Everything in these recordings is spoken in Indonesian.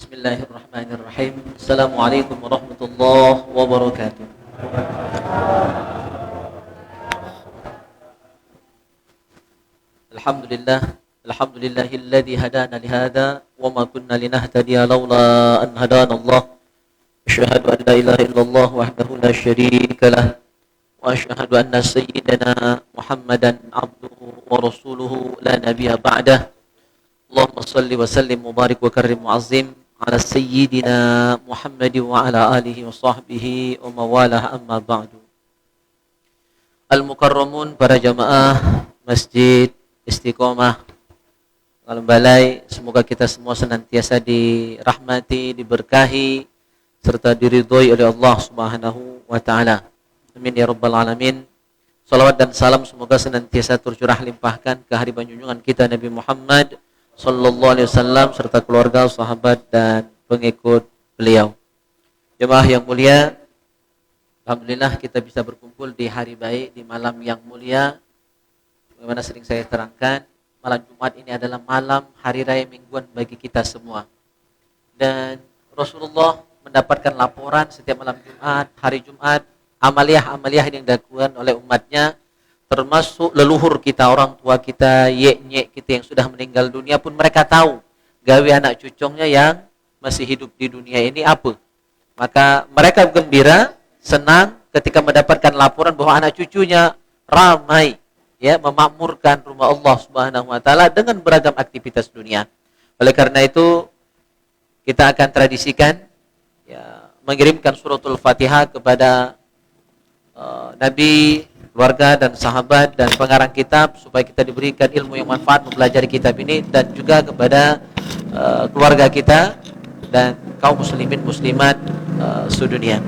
Bismillahirrahmanirrahim. Assalamualaikum warahmatullahi wabarakatuh. Alhamdulillahilladzi hadana lihada wa ma kunna linahtadiya laula an hadana Allah. Asyhadu an la ilaha illallah wahdahu la syarika lah wa asyhadu anna sayyidana Muhammadan abduhu wa rasuluhu la nabiyya ba'dah. Allahumma salli wa sallim mubarak wa karim mu'azzim ala sayyidina Muhammad wa ala alihi wa sahbihi wa mawalah, amma ba'du. Al-mukarramun, para jamaah Masjid Istiqomah Alam Balai, semoga kita semua senantiasa dirahmati, diberkahi serta diridhoi oleh Allah Subhanahu wa taala. Amin ya rabbal alamin. Salawat dan salam semoga senantiasa tercurah limpahkan ke hadirat junjungan kita Nabi Muhammad sallallahu alaihi wasallam serta keluarga, sahabat dan pengikut beliau. Jemaah yang mulia, alhamdulillah kita bisa berkumpul di hari baik, di malam yang mulia. Bagaimana sering saya terangkan, malam Jumat ini adalah malam hari raya mingguan bagi kita semua. Dan Rasulullah mendapatkan laporan setiap malam Jumat, hari Jumat, amaliyah-amaliyah yang dilakukan oleh umatnya, termasuk leluhur kita, orang tua kita, yek-nyek kita yang sudah meninggal dunia pun mereka tahu gawe anak cucungnya yang masih hidup di dunia ini apa. Maka mereka gembira, senang ketika mendapatkan laporan bahwa anak cucunya ramai, ya, memakmurkan rumah Allah Subhanahu wa taala dengan beragam aktivitas dunia. Oleh karena itu kita akan tradisikan, ya, mengirimkan suratul Fatihah kepada Nabi, keluarga dan sahabat dan pengarang kitab supaya kita diberikan ilmu yang manfaat mempelajari kitab ini, dan juga kepada keluarga kita dan kaum muslimin muslimat sedunia.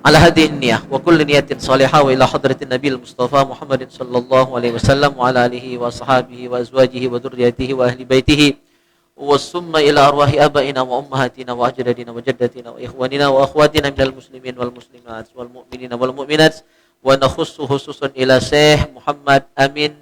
Ala hadhihi niyah wa kulli niyatin salihah wa ila hadratin nabiyil mustafa Muhammadin sallallahu alaihi wasallam wa ala alihi wa sahbihi wa azwajihi wa dzurriyyatihi wa ahli baitihi wa summa ila arwahi abaina wa ummahatina wa ajdadina wa jaddatina wa ikhwanina wa akhwatina minal muslimin wal muslimat wal mu'minina wal mu'minat. Wa nakhussu khususan ila Syekh Muhammad Amin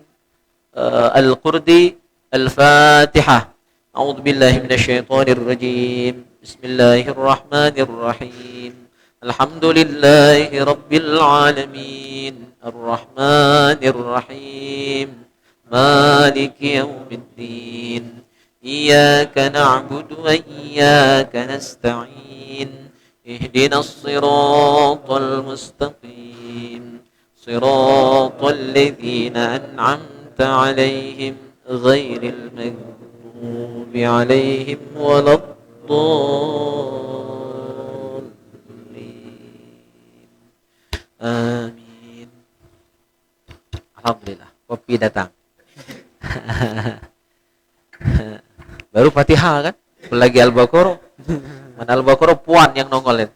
Al-Qurdi. Al-Fatihah. A'udzu billahi minasyaitonir rajim. Bismillahirrahmanirrahim. Alhamdulillahi rabbil alamin. Ar-Rahmanir Rahim. Maliki yaumiddin. Iyyaka na'budu wa iyyaka nasta'in. Ihdinas siratal mustaqim. صراط الذين أنعمت عليهم غير المغضوب عليهم ولا الضالين. Amin. Alhamdulillah, kopi datang. Baru Fatihah kan? Lagi Al-Baqarah. Mana Al-Baqarah puan yang nongol itu.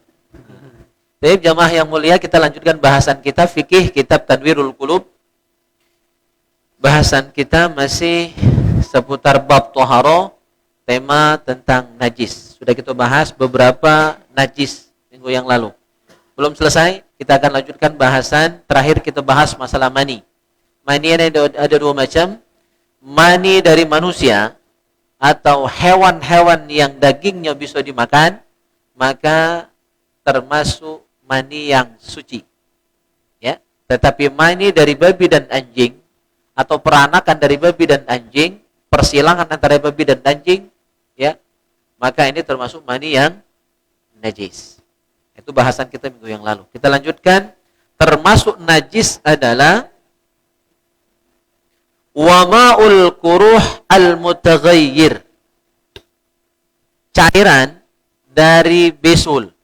Baik jamaah yang mulia, kita lanjutkan bahasan kita fikih kitab Tanwirul Qulub. Bahasan kita masih seputar bab Thaharah, tema tentang najis. Sudah kita bahas beberapa najis minggu yang lalu. Belum selesai, kita akan lanjutkan bahasan terakhir, kita bahas masalah mani. Mani ada dua macam. Mani dari manusia atau hewan-hewan yang dagingnya bisa dimakan, maka termasuk mani yang suci, ya. Tetapi mani dari babi dan anjing atau peranakan dari babi dan anjing, persilangan antara babi dan anjing, ya, maka ini termasuk mani yang najis. Itu bahasan kita minggu yang lalu. Kita lanjutkan. Termasuk najis adalah wama'ul kuruh al-mutaghayyir, cairan dari besul,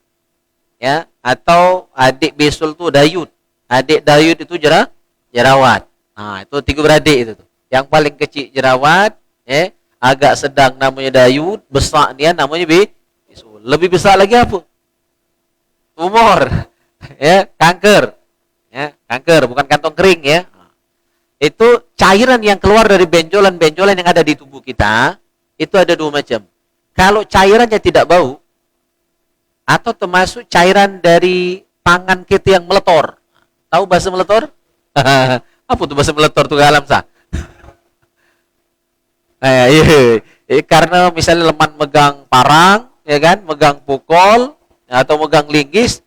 ya, atau adik besul itu dayut. Adik dayut itu jerawat. Nah, itu tiga beradik itu tuh. Yang paling kecil jerawat, agak sedang namanya dayut, besar dia namanya besul. Lebih besar lagi apa? Tumor. Ya, kanker. Ya, kanker bukan kantong kering, ya. Itu cairan yang keluar dari benjolan-benjolan yang ada di tubuh kita, itu ada dua macam. Kalau cairannya tidak bau, atau termasuk cairan dari tangan kita yang meletor. Tahu bahasa meletor? Apa tuh bahasa meletor tuh alam sah? Iya. Karena misalnya leman megang parang, ya kan, megang pukul atau megang linggis,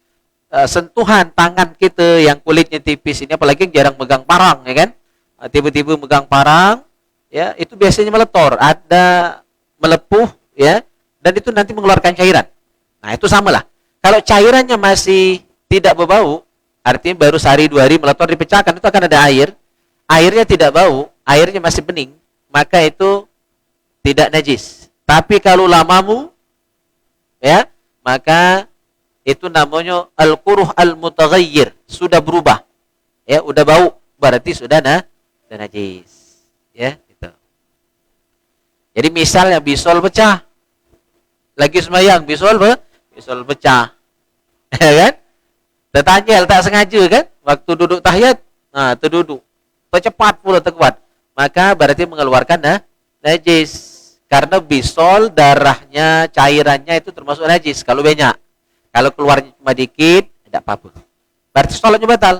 sentuhan tangan kita yang kulitnya tipis ini, apalagi yang jarang megang parang, ya kan, tiba-tiba megang parang, ya itu biasanya meletor, ada melepuh, ya, dan itu nanti mengeluarkan cairan. Nah itu samalah. Kalau cairannya masih tidak berbau, artinya baru sehari 2 hari meletor dipecahkan, itu akan ada air. Airnya tidak bau, airnya masih bening, maka itu tidak najis. Tapi kalau lamamu, ya, maka itu namanya al-quruh al-mutaghayyir, sudah berubah. Ya, udah bau, berarti sudah najis. Ya, gitu. Jadi misalnya bisol pecah. Lagi sembahyang bisol pecah. Ya kan? Tertanjel tak sengaja kan? Waktu duduk tahiyat, nah terduduk. Tercepat pula terkuat. Maka berarti mengeluarkan najis. Karena bisol, darahnya, cairannya itu termasuk najis kalau banyak. Kalau keluarnya cuma dikit, tidak apa-apa. Berarti sholatnya batal.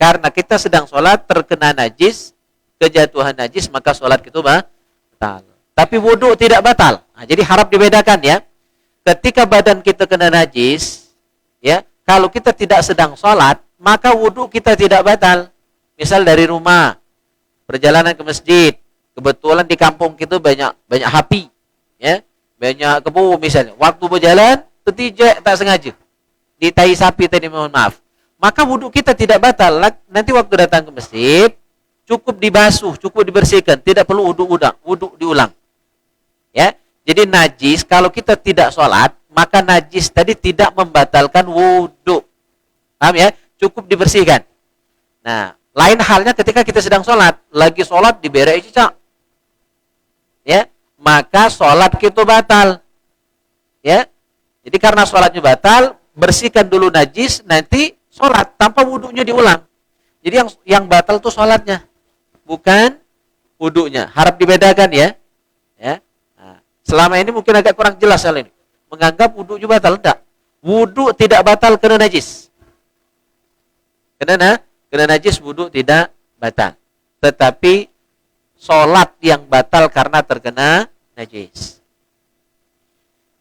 Karena kita sedang sholat terkena najis, kejatuhan najis, maka sholat itu batal. Tapi wudhu tidak batal. Nah, jadi harap dibedakan ya. Ketika badan kita kena najis, ya, kalau kita tidak sedang sholat, maka wudhu kita tidak batal. Misal dari rumah, perjalanan ke masjid, kebetulan di kampung kita banyak api, ya, banyak kebun misalnya. Waktu berjalan, tertijak tak sengaja di tai sapi tadi, mohon maaf. Maka wudhu kita tidak batal. Nanti waktu datang ke masjid, cukup dibasuh, cukup dibersihkan, tidak perlu wudhu diulang. Ya, jadi najis kalau kita tidak sholat, maka najis tadi tidak membatalkan wudhu. Paham ya? Cukup dibersihkan. Nah, lain halnya ketika kita sedang sholat, lagi sholat diberek cicak, ya, maka sholat kita batal, ya. Jadi karena sholatnya batal, bersihkan dulu najis, nanti sholat tanpa wudhunya diulang. Jadi yang batal itu sholatnya, bukan wudhunya. Harap dibedakan ya. Ya. Nah, selama ini mungkin agak kurang jelas hal ini. Menganggap wudhunya batal, tidak. Wudhu tidak batal karena najis. Kena najis wudhu tidak batal. Tetapi sholat yang batal karena terkena najis.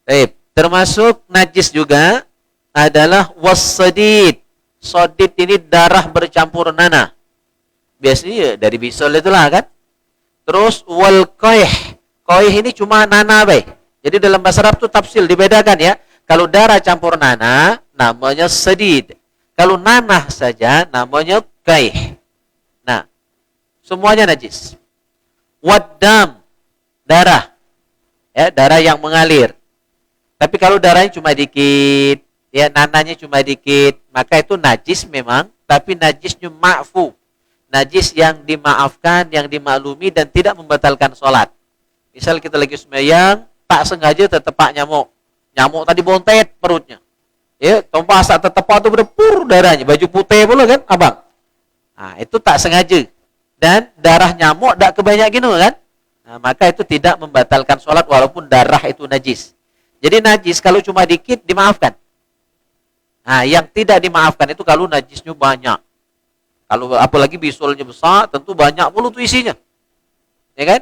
Baik, termasuk najis juga adalah wassadid. Sodid ini darah bercampur nanah. Biasanya dari bisol itulah kan. Terus wal qaih. Qaih ini cuma nanah baik. Jadi dalam bahasa Arab itu tafsil dibedakan ya. Kalau darah campur nanah namanya sadid. Kalau nanah saja namanya qaih. Nah, semuanya najis. Waddam, darah. Ya, darah yang mengalir. Tapi kalau darahnya cuma dikit, ya, nanahnya cuma dikit, maka itu najis memang, tapi najisnya ma'fu. Najis yang dimaafkan, yang dimaklumi dan tidak membatalkan sholat. Misal kita lagi sembahyang, tak sengaja tertepak nyamuk. Nyamuk tadi bontet perutnya. Ya, tumpah saat tertepak itu berdepur darahnya, baju putih pula kan, abang. Nah, itu tak sengaja. Dan darah nyamuk tak kebanyak gini kan. Nah, maka itu tidak membatalkan sholat walaupun darah itu najis. Jadi najis kalau cuma dikit dimaafkan. Nah, yang tidak dimaafkan itu kalau najisnya banyak. Kalau apalagi bisulnya besar, tentu banyak pula tuh isinya. Ya kan?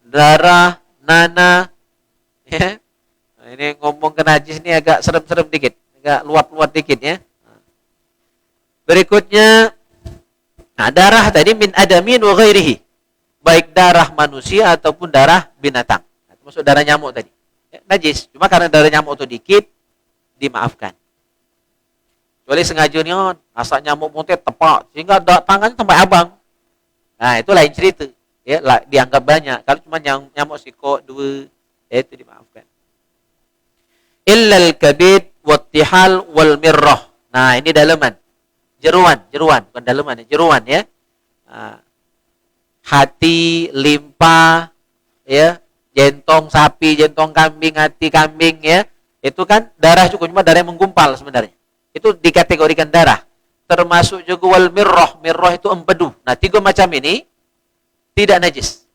Darah, nanah. Ya. Nah, ini ngomong ke najis ini agak serem-serem dikit. Agak luap-luap dikit ya. Berikutnya, nah, darah tadi min adamin wa ghairihi. Baik darah manusia ataupun darah binatang. Nah, termasuk darah nyamuk tadi. Ya, najis. Cuma karena darah nyamuk itu dikit, dimaafkan. Kecuali sengajanya asal nyamuk muntet tepak sehingga tangannya sampai abang. Nah, itu lain cerita. Ya, dianggap banyak. Kalau cuma nyamuk sikok 2, ya itu dimaafkan. Illal kabid wattihal wal mirrah. Nah, ini daleman. Jeruan, bukan daleman, jeruan ya. Hati, limpa, ya, jentong sapi, jentong kambing, hati kambing ya. Itu kan darah cukup, cuma darah yang menggumpal sebenarnya. Itu dikategorikan darah. Termasuk juga wal mirrah. Mirrah itu empedu. Nah, 3 macam ini tidak najis.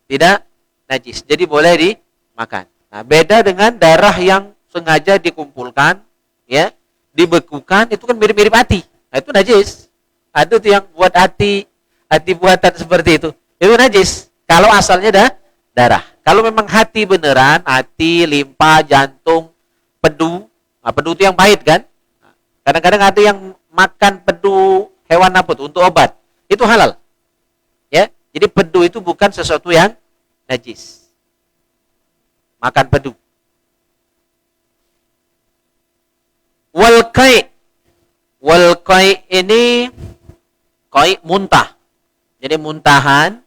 Tidak najis. Jadi boleh dimakan. Nah, beda dengan darah yang sengaja dikumpulkan, ya, dibekukan, itu kan mirip-mirip hati. Nah, itu najis. Ada tuh yang buat hati buatan seperti itu. Itu najis. Kalau asalnya darah. Kalau memang hati beneran, hati, limpa, jantung, pedu, pedu itu yang pahit kan? Kadang-kadang ada yang makan pedu hewan apa tuh untuk obat, itu halal. Ya, jadi pedu itu bukan sesuatu yang najis. Makan pedu. Wal qai ini qai muntah. Jadi muntahan.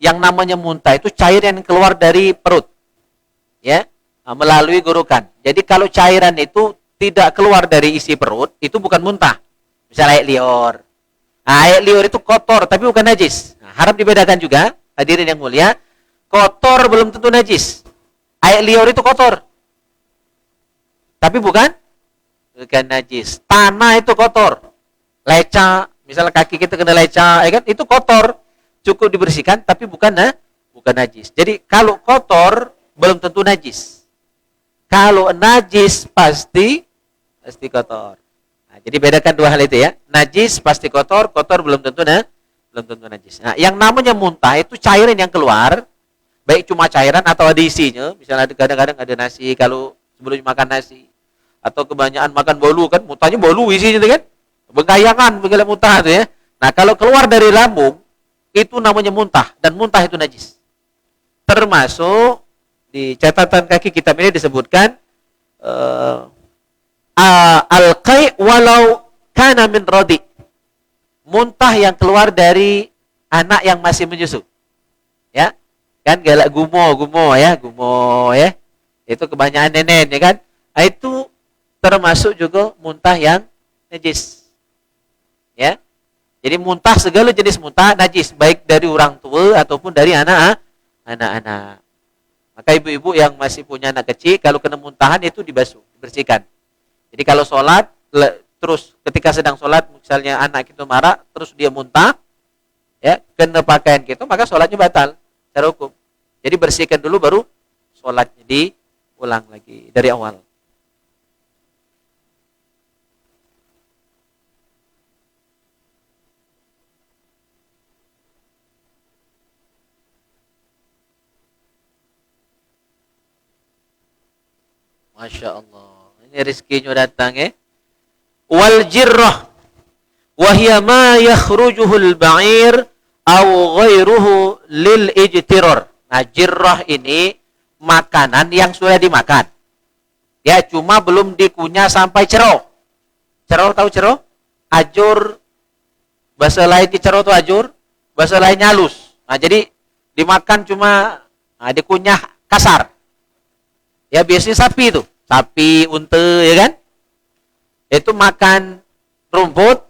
Yang namanya muntah itu cairan yang keluar dari perut. Ya, melalui gorokan. Jadi kalau cairan itu tidak keluar dari isi perut, itu bukan muntah. Misalnya air liur. Nah, air liur itu kotor tapi bukan najis. Nah, harap dibedakan juga, hadirin yang mulia. Kotor belum tentu najis. Air liur itu kotor. Tapi bukan najis. Tanah itu kotor. Leca, misalnya kaki kita kena leca, ya kan? Itu kotor. Cukup dibersihkan tapi bukan najis. Jadi kalau kotor belum tentu najis. Kalau najis pasti kotor. Nah, jadi bedakan dua hal itu ya. Najis pasti kotor, kotor belum tentu najis. Nah, yang namanya muntah itu cairan yang keluar, baik cuma cairan atau ada isinya. Misalnya kadang-kadang ada nasi, kalau sebelum makan nasi atau kebanyakan makan bolu kan, muntahnya bolu isinya kan. Bengkayangan begala muntah itu ya. Nah, kalau keluar dari lambung itu namanya muntah, dan muntah itu najis. Termasuk di catatan kaki kitab ini disebutkan al-qai walau kana min radi. Muntah yang keluar dari anak yang masih menyusu. Ya. Kan galak gumo ya. Itu kebanyakan nenek ya kan. Itu termasuk juga muntah yang najis. Ya. Jadi muntah, segala jenis muntah najis, baik dari orang tua ataupun dari anak-anak. Maka ibu-ibu yang masih punya anak kecil, kalau kena muntahan itu dibasuh, dibersihkan. Jadi kalau sholat, terus ketika sedang sholat, misalnya anak itu marah, terus dia muntah, ya kena pakaian gitu, maka sholatnya batal secara hukum. Jadi bersihkan dulu baru sholatnya diulang lagi dari awal. Masya Allah. Ini rezekinya datang ya. Wal jirrah. Wahia ma yakhrujuhul ba'ir aw ghairuhu lil ijtirar. Nah, jirrah ini makanan yang sudah dimakan. Ya, cuma belum dikunyah sampai cero. Cero tahu cero? Ajur. Bahasa lainnya cero itu ajur. Bahasa lainnya halus. Nah, jadi dimakan cuma dikunyah kasar. Ya, biasanya sapi itu. Sapi, unta, ya kan? Itu makan rumput,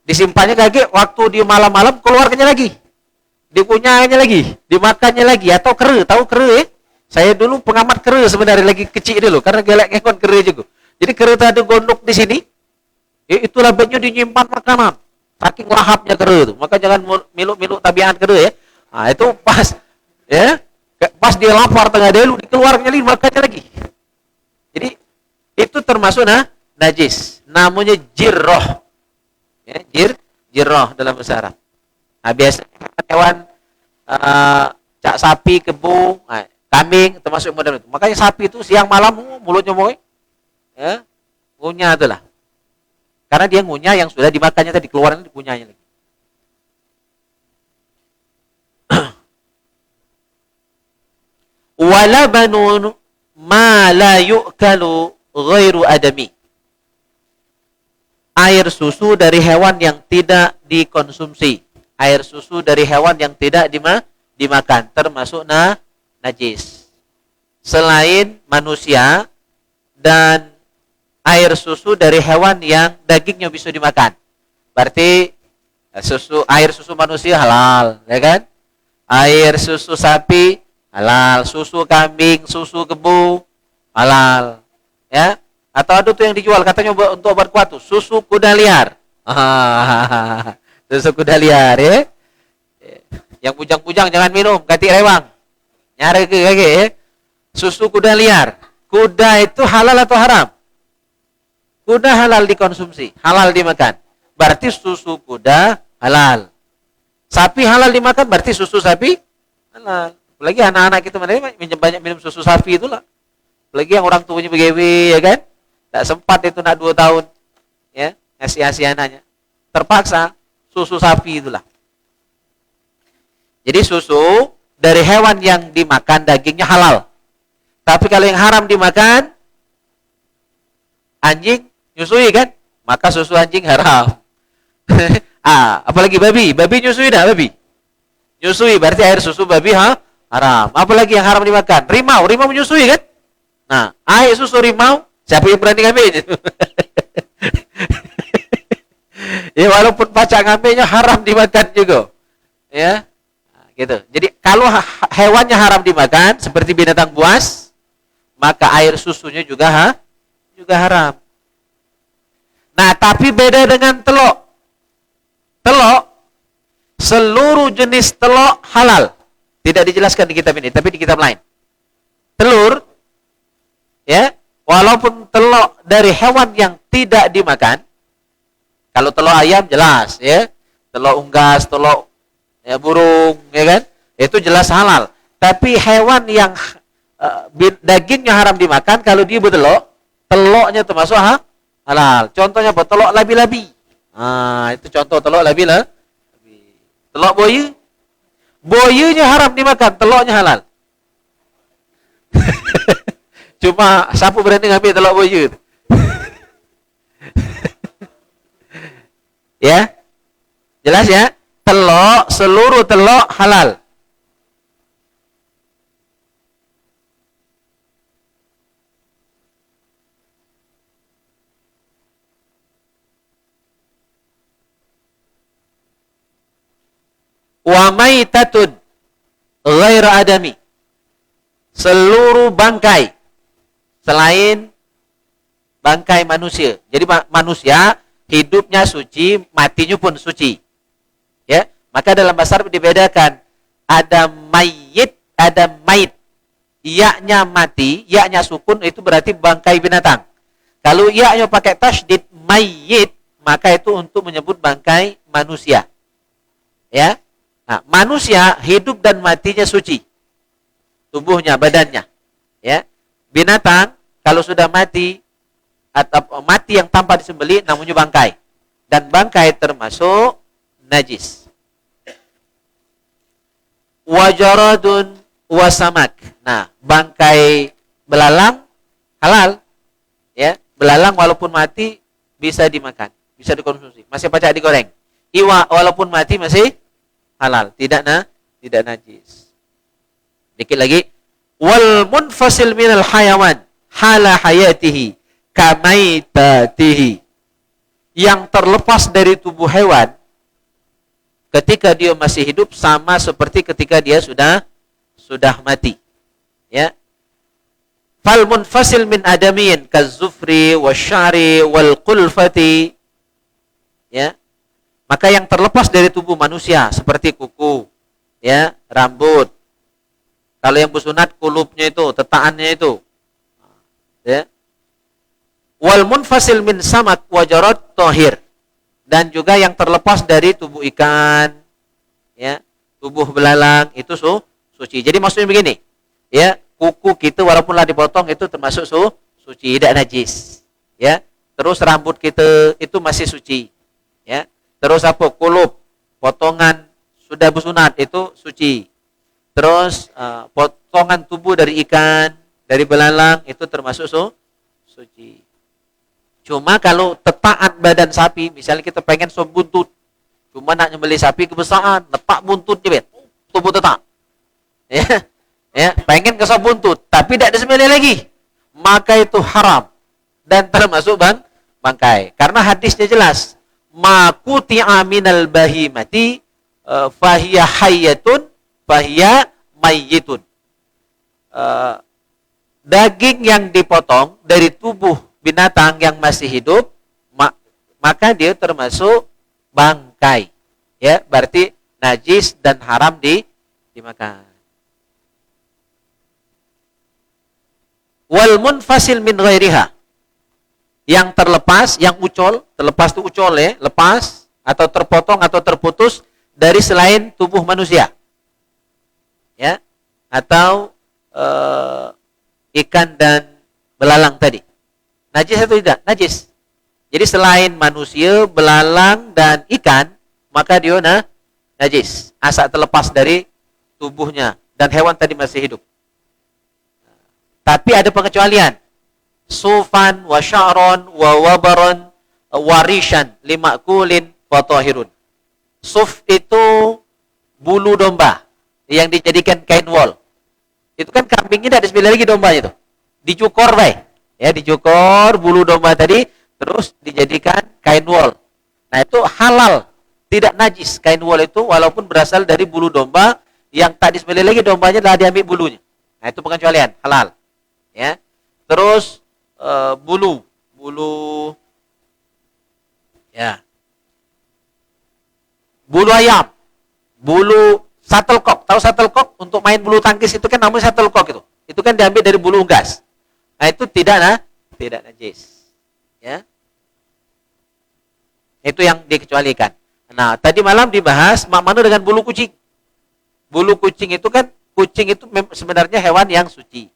disimpannya lagi, waktu di malam-malam keluarnya lagi. Dikunyahnya lagi, dimakannya lagi, atau kere, tahu kere ya? Saya dulu pengamat kere sebenarnya, lagi kecil dulu, karena gelak ngekon kere juga. Jadi kere itu ada gondok di sini, ya itulah bajunya dinyimpan makanan. Saking lahapnya kere itu, maka jangan miluk-miluk tabiat kere ya. Nah itu pas, ya, pas dia lapar tengah delu, dikeluarnya lagi, makannya lagi. Jadi itu termasuk najis. Namanya jirroh. Ya, jirroh dalam bahasa Arab. Nah, biasanya hewan cak sapi, kebo, kambing termasuk model itu. Makanya sapi itu siang malam mulutnya mau ya, ngunyah itulah. Karena dia ngunyah yang sudah dimakannya tadi, keluarannya dikunyahnya lagi. Walabanun ma la yu'kalu ghairu adami. Air susu dari hewan yang tidak dikonsumsi. Air susu dari hewan yang tidak dimakan termasuk najis. Selain manusia dan air susu dari hewan yang dagingnya bisa dimakan. Berarti air susu manusia halal, ya kan? Air susu sapi halal, susu kambing, susu kebo halal, ya. Atau ada tuh yang dijual katanya untuk obat kuat tuh, susu kuda liar. Susu kuda liar ya. Yang pujang-pujang jangan minum, ganti rewang. Nyari ke ya. Susu kuda liar. Kuda itu halal atau haram? Kuda halal dikonsumsi, halal dimakan. Berarti susu kuda halal. Sapi halal dimakan, berarti susu sapi halal. Apalagi anak-anak kita banyak minum susu sapi itulah. Apalagi yang orang tuanya begewe, ya kan? Tak sempat itu nak 2 tahun, ya, ngasih anaknya. Terpaksa susu sapi itulah. Jadi susu dari hewan yang dimakan dagingnya halal. Tapi kalau yang haram dimakan, anjing nyusui kan? Maka susu anjing haram. Apalagi babi nyusui dah babi. Nyusui berarti air susu babi haram. Apalagi yang haram dimakan? Rimau menyusui kan? Nah, air susu rimau, siapa yang berani ngambil? Ya walaupun pacak ngambilnya haram dimakan juga. Ya. Nah, gitu. Jadi kalau hewannya haram dimakan seperti binatang buas, maka air susunya juga haram. Nah, tapi beda dengan telok. Telok, seluruh jenis telok halal. Tidak dijelaskan di kitab ini, tapi di kitab lain. Telur, ya, walaupun telok dari hewan yang tidak dimakan, kalau telok ayam jelas, ya, telok unggas, telok ya, burung, ya kan, itu jelas halal. Tapi hewan yang dagingnya haram dimakan, kalau dia bertelok, teloknya termasuk halal. Contohnya apa? Telok labi-labi. Itu contoh telok labi-labi. Telok boya, boyanya haram dimakan, teloknya halal. Cuma siapa berani ngambil telok boya? Ya, jelas ya. Telok, seluruh telok halal. Wa maitatun ghair adami, seluruh bangkai selain bangkai manusia. Jadi manusia hidupnya suci, matinya pun suci. Ya, maka dalam bahasa Arab dibedakan, ada mayit, ada mait. Iya-nya mati, iya-nya sukun, itu berarti bangkai binatang. Kalau iya-nya pakai tasydid mayit, maka itu untuk menyebut bangkai manusia. Ya. Nah, manusia hidup dan matinya suci. Tubuhnya, badannya. Ya. Binatang kalau sudah mati atau mati yang tanpa disembelih namanya bangkai. Dan bangkai termasuk najis. Wajaradun wasamak. Nah, bangkai belalang halal. Ya, belalang walaupun mati bisa dimakan, bisa dikonsumsi. Masih pacak digoreng. Iwa walaupun mati masih halal, tidak najis. Dikit lagi. Wal munfasil minal hayawan hala hayatihi kamaitatihi. Yang terlepas dari tubuh hewan ketika dia masih hidup sama seperti ketika dia sudah mati. Ya. Fal munfasil min adamiyin kazufri wasyari wal qulfati. Ya. Maka yang terlepas dari tubuh manusia seperti kuku, ya, rambut. Kalau yang bersunat kulupnya itu, tetaannya itu. Ya. Wal munfasil min samak wajarat tohir. Dan juga yang terlepas dari tubuh ikan, ya, tubuh belalang itu suci. Jadi maksudnya begini, ya, kuku kita walaupunlah dipotong itu termasuk suci, tidak najis. Ya. Terus rambut kita itu masih suci. Ya. Terus apa? Kulup, potongan sudah bersunat itu suci. Terus potongan tubuh dari ikan, dari belalang itu termasuk suci. Cuma kalau tetaan badan sapi, misalnya kita pengen sop buntut, cuma nak nyembelih sapi kebesaran, letak buntut je, tubuh tetak. Ya, ya, pengen ke sop buntut, tapi tidak disembelih lagi, maka itu haram dan termasuk bangkai. Karena hadisnya jelas. Ma quti'a minal bahimati fahiya hayyatun fahiya mayyitun. Daging yang dipotong dari tubuh binatang yang masih hidup maka dia termasuk bangkai. Ya, berarti najis dan haram dimakan. Wal munfasil min ghairiha. Yang terlepas, yang ucol, terlepas itu ucol ya, lepas atau terpotong atau terputus dari selain tubuh manusia. Ya. atau ikan dan belalang tadi. Najis atau tidak? Najis. Jadi selain manusia, belalang dan ikan, maka dia najis. Asal terlepas dari tubuhnya dan hewan tadi masih hidup. Tapi ada pengecualian. Sufan wa sya'ron wa wabaron warishan limakulin wa tahirun. Suf itu bulu domba yang dijadikan kain wol. Itu kan kambingnya tidak disembelih lagi dombanya itu. Dicukur baik. Ya, dicukur bulu domba tadi terus dijadikan kain wol. Nah, itu halal, tidak najis. Kain wol itu walaupun berasal dari bulu domba yang tak disembelih lagi dombanya telah diambil bulunya. Nah, itu pengecualian, halal. Ya. Terus bulu ya. Bulu ayam, bulu shuttlecock. Tahu shuttlecock untuk main bulu tangkis itu kan namanya shuttlecock itu. Itu kan diambil dari bulu unggas. Nah, itu tidak najis. Ya. Itu yang dikecualikan. Nah, tadi malam dibahas mana dengan bulu kucing. Bulu kucing itu kan sebenarnya hewan yang suci,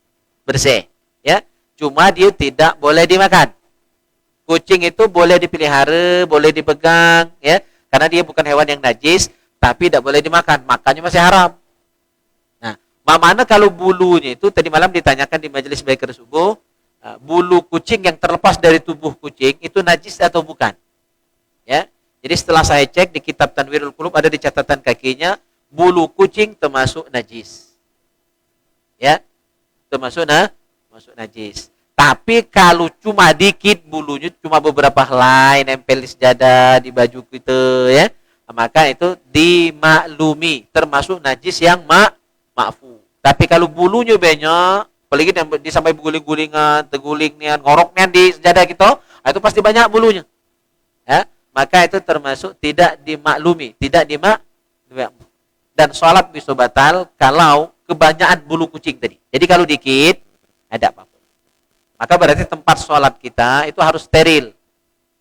bersih, ya. Cuma dia tidak boleh dimakan. Kucing itu boleh dipelihara, boleh dipegang, ya, karena dia bukan hewan yang najis, tapi tidak boleh dimakan. Makannya masih haram. Nah, mana kalau bulunya itu tadi malam ditanyakan di majelis Baikar subuh, bulu kucing yang terlepas dari tubuh kucing itu najis atau bukan? Ya. Jadi setelah saya cek di kitab Tanwirul Qulub ada di catatan kakinya bulu kucing termasuk najis. Ya. Termasuk najis. Tapi kalau cuma dikit bulunya, cuma beberapa helai nempel di sejadah, di baju kita, ya, maka itu dimaklumi, termasuk najis yang ma'fu. Tapi kalau bulunya banyak, apalagi sampai guling-gulingan, tegulingnya, ngoroknya di sejadah kita, itu pasti banyak bulunya. Ya, maka itu termasuk tidak dimaklumi, dan sholat bisa batal kalau kebanyakan bulu kucing tadi. Jadi kalau dikit, ada apa-apa. Maka berarti tempat sholat kita itu harus steril,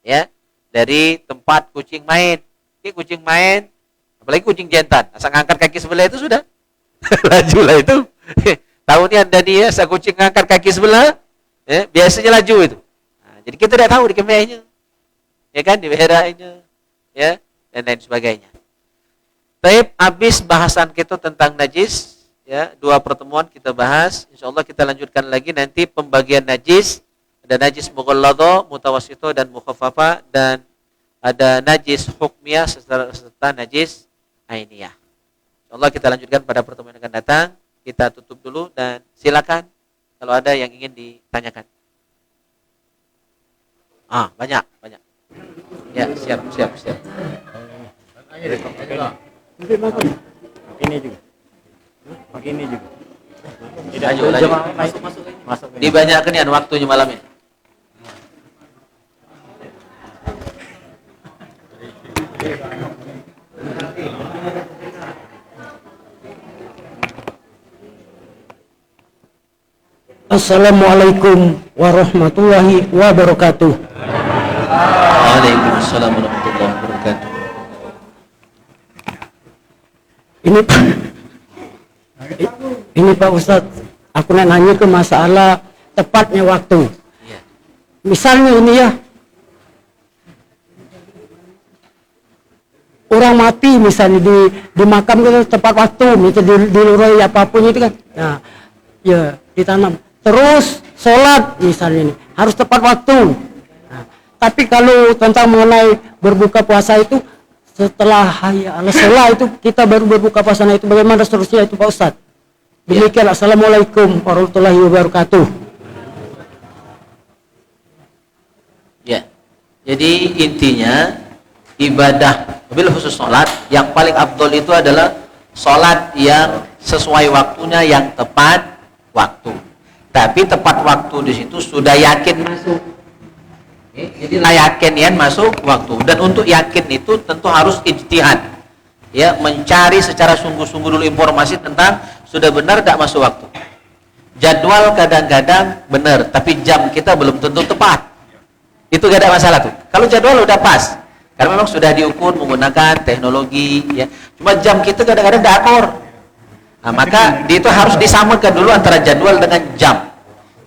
ya, dari tempat kucing main. Kucing main, apalagi kucing jantan, asal ngangkat kaki sebelah itu sudah laju lah itu. Tahunnya anda dia, asal kucing ngangkat kaki sebelah, ya, biasanya laju itu. Nah, jadi kita tidak tahu di kemehnya, ya kan, di beheranya, ya, dan lain sebagainya. Taib, habis bahasan kita tentang najis. Ya, 2 pertemuan kita bahas. Insyaallah kita lanjutkan lagi nanti pembagian najis. Ada najis mughalladha, mutawassithah dan mukhaffafa, dan ada najis hukmiyah serta najis ainiyah. Insyaallah kita lanjutkan pada pertemuan yang akan datang. Kita tutup dulu dan silakan kalau ada yang ingin ditanyakan. Banyak. Ya, siap. Ini juga. Pakai ini juga. Tidak masuk. Dibanyakan ya waktunya malam ini. Assalamualaikum warahmatullahi wabarakatuh. Waalaikumsalam warahmatullahi wabarakatuh. Ini Pak Ustadz, aku nanya ke masalah tepatnya waktu. Ya. Misalnya ini ya, orang mati misalnya di makam itu tepat waktu, misalnya di luroi apapun itu kan. Nah, ya ditanam. Terus sholat misalnya ini harus tepat waktu. Nah, tapi kalau tentang mengenai berbuka puasa itu setelah sholat itu kita baru berbuka puasa, itu bagaimana seterusnya itu Pak Ustadz? Demikian. Assalamualaikum warahmatullahi wabarakatuh. Ya. Jadi intinya ibadah, mobil khusus sholat yang paling afdol itu adalah sholat yang sesuai waktunya, yang tepat waktu. Tapi tepat waktu di situ sudah yakin masuk. Jadi yakin masuk waktu. Dan untuk yakin itu tentu harus ijtihad. Ya, mencari secara sungguh-sungguh dulu informasi tentang sudah benar tidak masuk waktu. Jadwal kadang-kadang benar, tapi jam kita belum tentu tepat. Itu gak ada masalah tuh. Kalau jadwal udah pas, karena memang sudah diukur menggunakan teknologi, ya. Cuma jam kita kadang-kadang tidak akur. Nah, maka dia itu harus disamakan dulu antara jadwal dengan jam.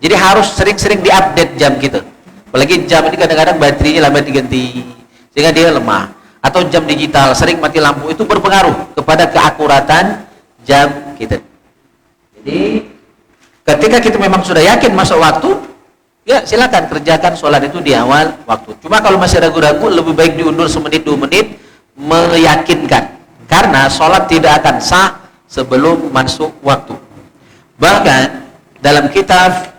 Jadi harus sering-sering diupdate jam kita. Apalagi jam ini kadang-kadang baterainya lambat diganti, sehingga dia lemah. Atau jam digital sering mati lampu, itu berpengaruh kepada keakuratan jam kita. Jadi ketika kita memang sudah yakin masuk waktu, ya silakan kerjakan sholat itu di awal waktu. Cuma kalau masih ragu-ragu, lebih baik diundur semenit 2 menit, meyakinkan. Karena sholat tidak akan sah sebelum masuk waktu. Bahkan dalam kitab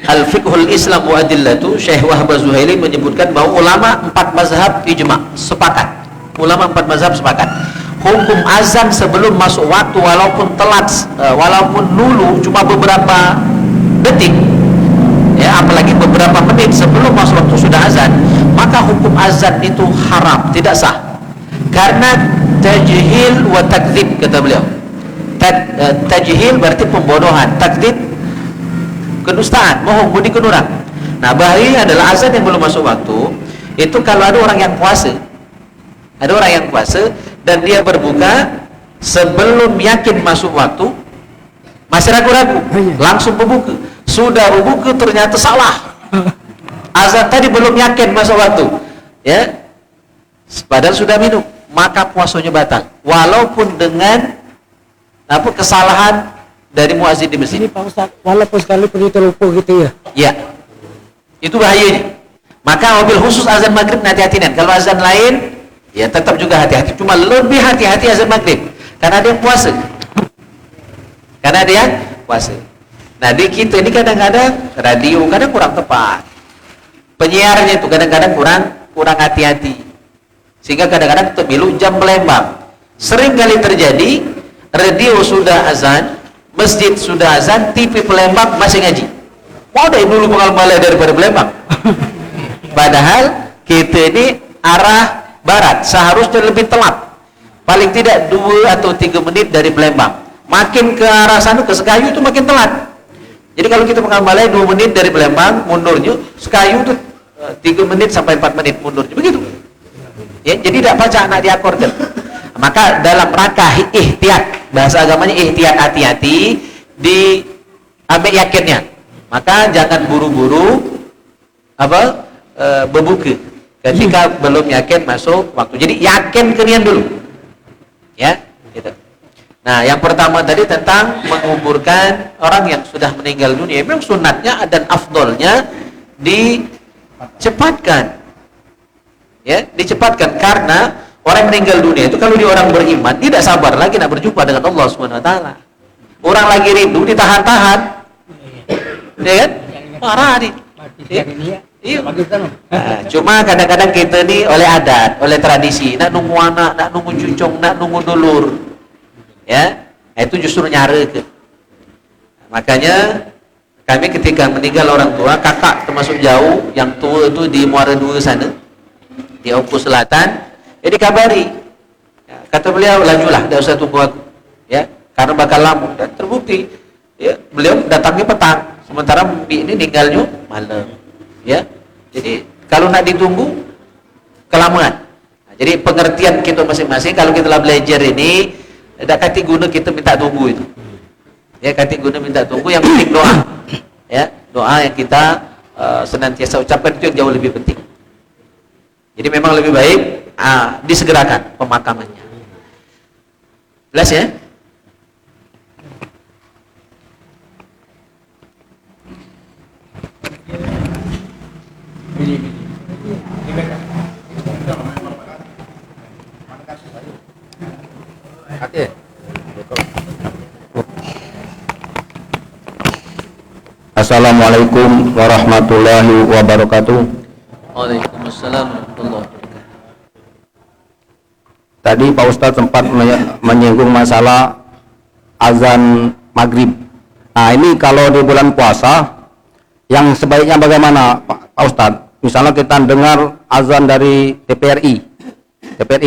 Al-Fiqhul Islam wa Adillatu, Syekh Wahbah Zuhaili menyebutkan bahwa ulama 4 mazhab ijma sepakat. Ulama 4 mazhab sepakat. Hukum azan sebelum masuk waktu, walaupun telat, walaupun dulu cuma beberapa detik, ya, apalagi beberapa menit sebelum masuk waktu sudah azan, maka hukum azan itu haram, tidak sah. Karena tajhil wa takdzib, kata beliau. Tajhil berarti pembodohan, takdzib kedustaan, bohong, budikan orang. Nah, bahaya adalah azan yang belum masuk waktu itu kalau ada orang yang puasa. Ada orang yang puasa dan dia berbuka sebelum yakin masuk waktu, masih ragu-ragu, langsung berbuka. Sudah berbuka ternyata salah. Azan tadi belum yakin masuk waktu. Ya. Padahal sudah minum, maka puasanya batal. Walaupun dengan kesalahan dari muazin di masjid. Ini Pak Ustaz, walaupun sekalipun itu lupa gitu ya. Ya, itu bahayanya. Maka mobil khusus azan maghrib hati-hati. Kalau azan lain, ya tetap juga hati-hati. Cuma lebih hati-hati azan maghrib, karena dia puasa. Karena dia puasa. Nah, di kita ini kadang-kadang radio kadang kurang tepat. Penyiarnya itu kadang-kadang kurang hati-hati. Sehingga kadang-kadang terbilu jam melembang. Sering kali terjadi radio sudah azan, masjid sudah azan, TV Palembang masih ngaji. Mau deh dulu pengal balai daripada Palembang. Padahal kita ini arah barat, seharusnya lebih telat. Paling tidak 2 atau 3 menit dari Palembang. Makin ke arah sana, ke Sekayu itu makin telat. Jadi kalau kita pengal balai 2 menit dari Palembang, mundurnya Sekayu itu 3 menit sampai 4 menit mundurnya. Begitu. Ya, jadi tidak baca anak diakorkan. Maka dalam rangka ihtiyat, bahasa agamanya ihtiyat, hati-hati, diambil yakinnya. Maka jangan buru-buru berbuka ketika belum yakin masuk waktu. Jadi yakin kenian dulu. Ya, gitu. Nah, yang pertama tadi tentang menguburkan orang yang sudah meninggal dunia. Memang sunatnya dan afdolnya dicepatkan. Ya, dicepatkan karena orang meninggal dunia itu kalau dia orang beriman tidak sabar lagi nak berjumpa dengan Allah Subhanahu wa taala. Orang lagi rindu ditahan-tahan. Ya kan? Parah nih. Iya. Nah, cuma kadang-kadang kita nih oleh adat, oleh tradisi, nak nunggu anak, nak nunggu cucung, nak nunggu dulur. Ya. Itu justru nyare ke. Makanya kami ketika meninggal orang tua, kakak termasuk jauh, yang tua itu di Muara Dua sana, di Oku Selatan. Jadi kabari, ya, kata beliau, lajulah, tidak usah tunggu aku, ya, karena bakal lama. Dan terbukti, ya, beliau datangnya petang, sementara Mbi ini meninggalnya malam, ya. Jadi kalau nak ditunggu, kelamaan. Nah, jadi pengertian kita masing-masing. Kalau kita lah belajar ini, tidak kati guna kita minta tunggu itu, ya, kati guna minta tunggu. Yang penting doa, ya, doa yang kita senantiasa ucapkan itu yang jauh lebih penting. Jadi memang lebih baik disegerakan pemakamannya. Jelas ya? Oke. Assalamualaikum warahmatullahi wabarakatuh. Waalaikumsalam warahmatullahi wabarakatuh. Tadi Pak Ustadz sempat menyinggung masalah azan maghrib. Nah, ini kalau di bulan puasa, yang sebaiknya bagaimana Pak Ustadz? Misalnya kita dengar azan dari TPRI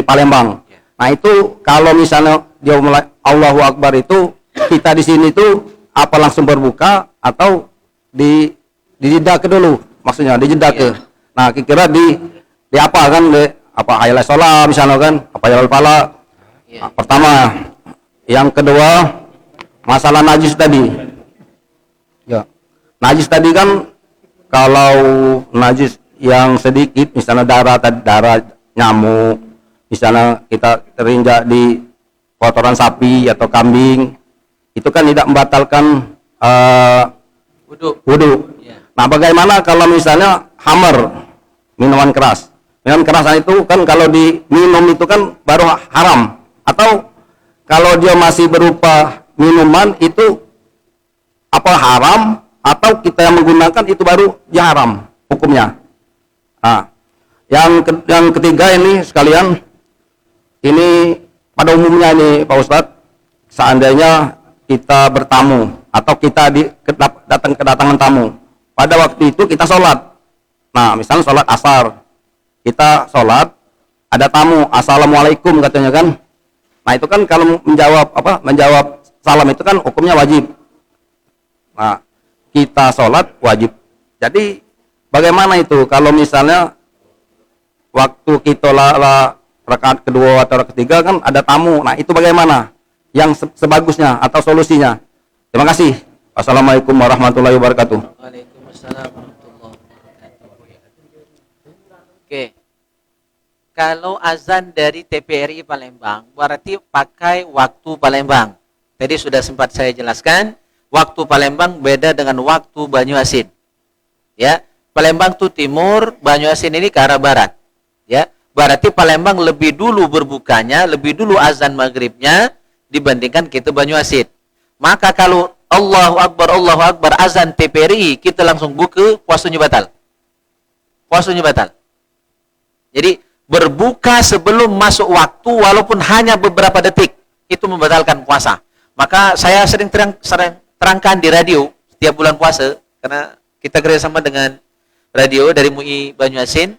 Palembang. Nah, itu kalau misalnya dia mulai Allahu Akbar itu, kita di sini tuh apa langsung berbuka atau dijeda ke dulu? Maksudnya dijeda ke. Nah, kira-kira di apa kan, apa hayal sholat misalnya kan, apa hayal pala. Nah, pertama, yang kedua masalah najis tadi. Ya. Najis tadi kan kalau najis yang sedikit, misalnya darah nyamuk, misalnya kita terinjak di kotoran sapi atau kambing, itu kan tidak membatalkan wudu. Ya. Nah, bagaimana kalau misalnya hammer, minuman keras? Minuman keras itu kan kalau diminum itu kan baru haram, atau kalau dia masih berupa minuman itu apa haram, atau kita yang menggunakan itu baru dia haram hukumnya. Nah, yang ketiga ini sekalian, ini pada umumnya ini Pak Ustadz, seandainya kita bertamu atau kita kedatangan tamu, pada waktu itu kita sholat. Nah, misalnya sholat asar, kita sholat, ada tamu, assalamualaikum katanya kan. Nah, itu kan kalau menjawab salam itu kan hukumnya wajib. Nah, kita sholat wajib. Jadi bagaimana itu kalau misalnya waktu kita rakaat kedua atau rakaat ketiga kan ada tamu. Nah, itu bagaimana yang sebagusnya atau solusinya? Terima kasih. Assalamualaikum warahmatullahi wabarakatuh. Waalaikumsalam warahmatullahi wabarakatuh. Oke. Kalau azan dari TPRI Palembang berarti pakai waktu Palembang. Tadi sudah sempat saya jelaskan, waktu Palembang beda dengan waktu Banyuasin. Ya, Palembang itu timur, Banyuasin ini ke arah barat. Ya, berarti Palembang lebih dulu berbukanya, lebih dulu azan maghribnya dibandingkan kita Banyuasin. Maka kalau Allahu Akbar azan TPRI, kita langsung buka, puasanya batal. Puasanya batal. Jadi berbuka sebelum masuk waktu walaupun hanya beberapa detik itu membatalkan puasa. Maka saya sering terangkan di radio setiap bulan puasa, karena kita kerjasama dengan radio dari MUI Banyuasin,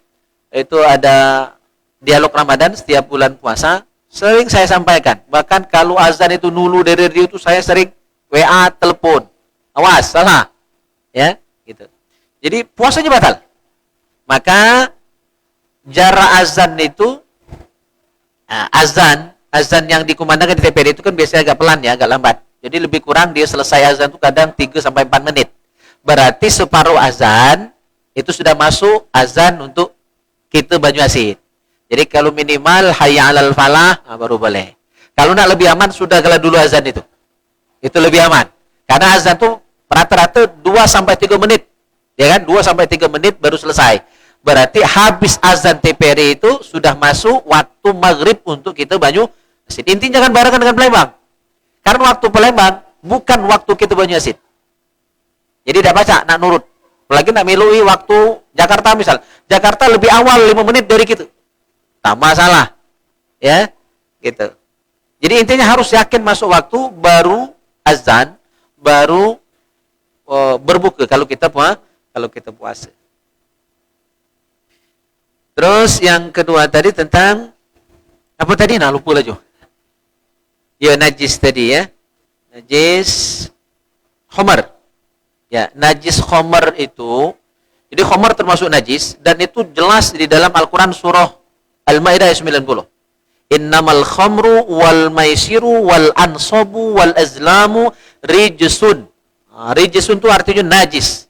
itu ada dialog Ramadan setiap bulan puasa. Sering saya sampaikan, bahkan kalau azan itu nulu dari radio itu saya sering WA, telepon, awas salah, ya gitu. Jadi puasanya batal. Maka jarak azan itu azan yang dikumandangkan di TPRI itu kan biasanya agak pelan ya, agak lambat. Jadi lebih kurang dia selesai azan itu kadang 3 sampai 4 menit. Berarti separuh azan itu sudah masuk azan untuk kita Banyuasin. Jadi kalau minimal hayya 'alal falah baru boleh. Kalau nak lebih aman sudah kala dulu azan itu. Itu lebih aman. Karena azan itu rata-rata 2 sampai 3 menit. Ya kan? 2 sampai 3 menit baru selesai. Berarti habis azan TPRI itu sudah masuk waktu maghrib untuk kita Banyuasin. Intinya jangan barengan dengan Palembang. Karena waktu Palembang bukan waktu kita Banyuasin. Jadi tidak baca, nak nurut. Apalagi nak milui waktu Jakarta misal. Jakarta lebih awal 5 menit dari kita. Tak masalah. Ya, gitu. Jadi intinya harus yakin masuk waktu baru azan, baru berbuka kalau kita puasa. Terus yang kedua tadi tentang apa tadi? Nah, lupa lagi. Ya, najis tadi ya. Najis khamar. Ya, najis khamar itu, jadi khamar termasuk najis dan itu jelas di dalam Al-Qur'an surah Al-Maidah ayat 90. Innamal khamru wal maisiru wal ansabu wal azlamu rijsun. Rijsun itu artinya najis.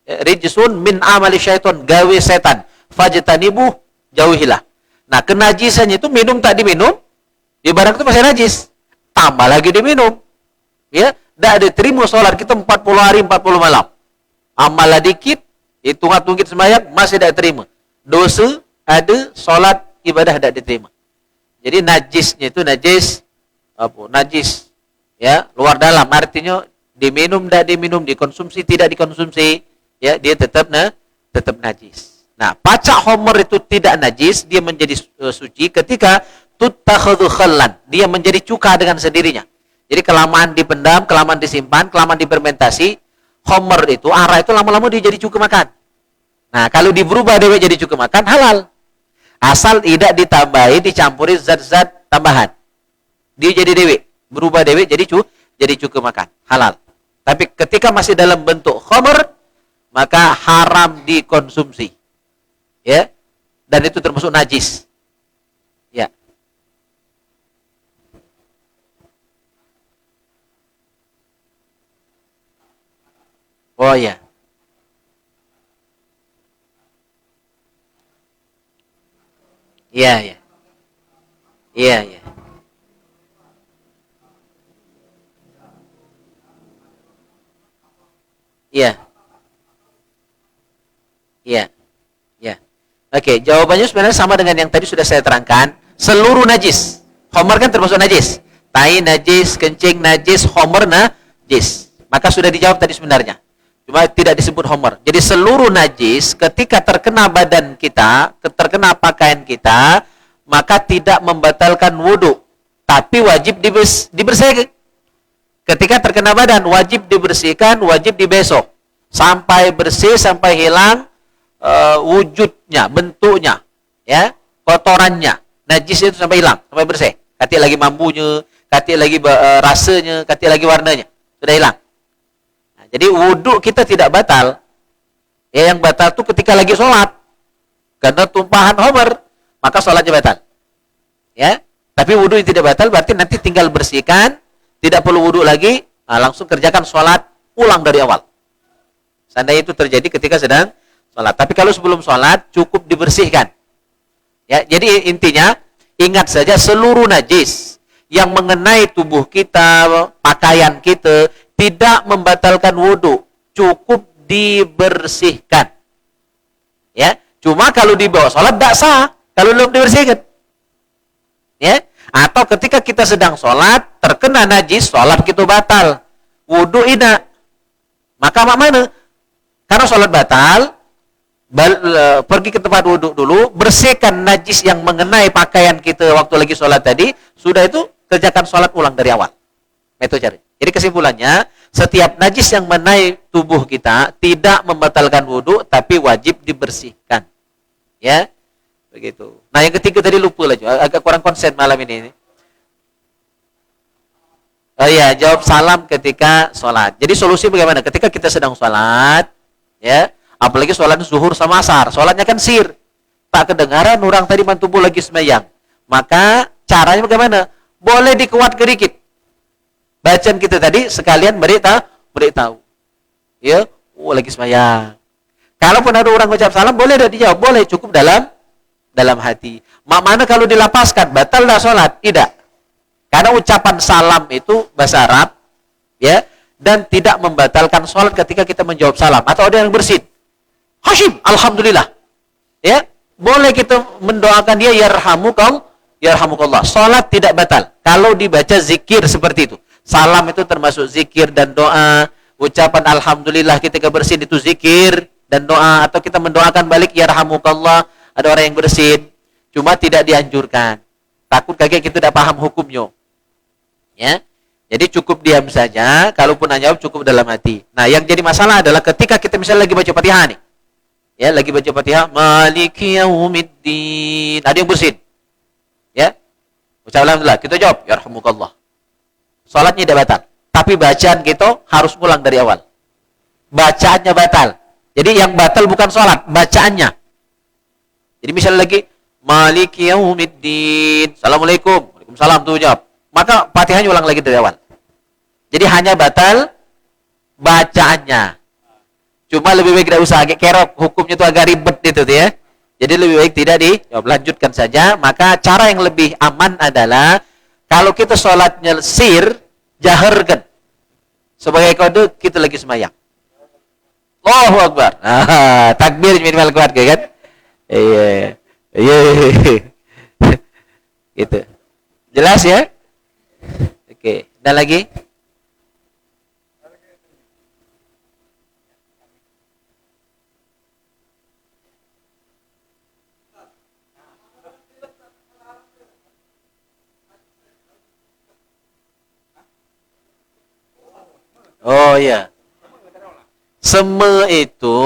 Rijsun min amali syaitan, gawe setan. Fajtanibu, jauhilah. Nah, kenajisannya itu minum tak diminum, di barang itu masih najis. Tambah lagi diminum. Ya, tidak diterima sholat kita 40 hari 40 malam. Amal dikit, hitung-hitung sembahyang masih tidak terima. Dosa ada, sholat ibadah tidak diterima. Jadi najisnya itu najis najis ya, luar dalam, artinya diminum tidak diminum, dikonsumsi tidak dikonsumsi, ya dia tetap najis. Nah, pacak homer itu tidak najis, dia menjadi suci ketika tutakhadhu khallan, dia menjadi cuka dengan sendirinya. Jadi kelamaan dipendam, kelamaan disimpan, kelamaan difermentasi, homer itu arah itu lama-lama dia jadi cuka makan. Nah, kalau berubah dewe jadi cuka makan halal. Asal tidak ditambahi, dicampuri zat-zat tambahan. Dia jadi dewe, berubah dewe jadi cuka makan, halal. Tapi ketika masih dalam bentuk khamr, maka haram dikonsumsi. Ya. Dan itu termasuk najis. Ya. Oh ya. Iya, iya. Iya, iya. Iya. Iya. Iya. Oke, jawabannya sebenarnya sama dengan yang tadi sudah saya terangkan. Seluruh najis. Homer kan termasuk najis. Tai najis, kencing najis, homer najis. Maka sudah dijawab tadi sebenarnya. Cuma tidak disebut homer. Jadi seluruh najis ketika terkena badan kita, terkena pakaian kita, maka tidak membatalkan wudhu. Tapi wajib dibersihkan. Ketika terkena badan, wajib dibersihkan, wajib dibesok. Sampai bersih, sampai hilang wujudnya, bentuknya, ya, kotorannya, najis itu sampai hilang, sampai bersih. Katik lagi mambunya, katik lagi rasanya, katik lagi warnanya, sudah hilang. Nah, jadi wudhu kita tidak batal. Ya, yang batal itu ketika lagi sholat, karena tumpahan homer, maka sholatnya batal. Ya, tapi wudhu tidak batal, berarti nanti tinggal bersihkan, tidak perlu wudhu lagi, nah, langsung kerjakan sholat, ulang dari awal. Seandainya itu terjadi ketika sedang sholat. Tapi kalau sebelum sholat cukup dibersihkan. Ya, jadi intinya ingat saja seluruh najis yang mengenai tubuh kita, pakaian kita tidak membatalkan wudhu, cukup dibersihkan. Ya, cuma kalau dibawa sholat tidak sah kalau belum dibersihkan. Ya, atau ketika kita sedang sholat terkena najis, sholat kita batal, wudhu tidak. Maka mana? Karena sholat batal, pergi ke tempat wudhu dulu, bersihkan najis yang mengenai pakaian kita waktu lagi sholat tadi, sudah itu kerjakan sholat ulang dari awal. Itu cari. Jadi kesimpulannya, setiap najis yang mengenai tubuh kita tidak membatalkan wudhu, tapi wajib dibersihkan. Ya, begitu. Nah yang ketiga tadi lupa lah, agak kurang konsen malam ini. Oh iya, jawab salam ketika sholat. Jadi solusi bagaimana? Ketika kita sedang sholat, ya, apalagi sholat zuhur sama asar, sholatnya kan sir, tak kedengaran orang tadi mantubuh lagi sembahyang, maka caranya bagaimana? Boleh dikuat sedikit bacaan kita tadi, sekalian beritahu, ya, lagi sembahyang. Kalaupun ada orang ucap salam, boleh tidak dijawab? Boleh, cukup dalam hati. Mana kalau dilapaskan, batal dah sholat? Tidak. Karena ucapan salam itu bahasa Arab, ya, dan tidak membatalkan sholat ketika kita menjawab salam. Atau ada yang bersin, Hashim, alhamdulillah, ya, boleh kita mendoakan dia yarhamukallah. Sholat tidak batal kalau dibaca zikir seperti itu. Salam itu termasuk zikir dan doa. Ucapan alhamdulillah ketika bersin itu zikir dan doa. Atau kita mendoakan balik yarhamukallah, ada orang yang bersin, cuma tidak dianjurkan. Takut kakek kita tidak paham hukumnya. Ya, jadi cukup diam saja. Kalaupun hanya cukup dalam hati. Nah, yang jadi masalah adalah ketika kita misalnya lagi baca Fatihah nih, ya, lagi baca Fatihah, Maliki yaumiddin, ada yang bersin, ya, ucap alhamdulillah, kita jawab yarhamukallah, salatnya tidak batal, tapi bacaan kita harus ulang dari awal. Bacaannya batal. Jadi yang batal bukan salat, bacaannya. Jadi misalnya lagi Maliki yaumiddin, assalamualaikum, waalaikumsalam, tuh jawab, maka Fatihahnya ulang lagi dari awal. Jadi hanya batal bacaannya. Cuma lebih baik tidak usah, agak kerok, hukumnya itu agak ribet itu ya. Jadi lebih baik tidak dijawab, lanjutkan saja. Maka cara yang lebih aman adalah kalau kita sholatnya sir, jaharkan. Sebagai kode kita lagi sembahyang. Allahu Akbar. Takbir minimal kuat kan? Iya. Gitu. Jelas ya? Oke, dan lagi? Oh ya. Seme itu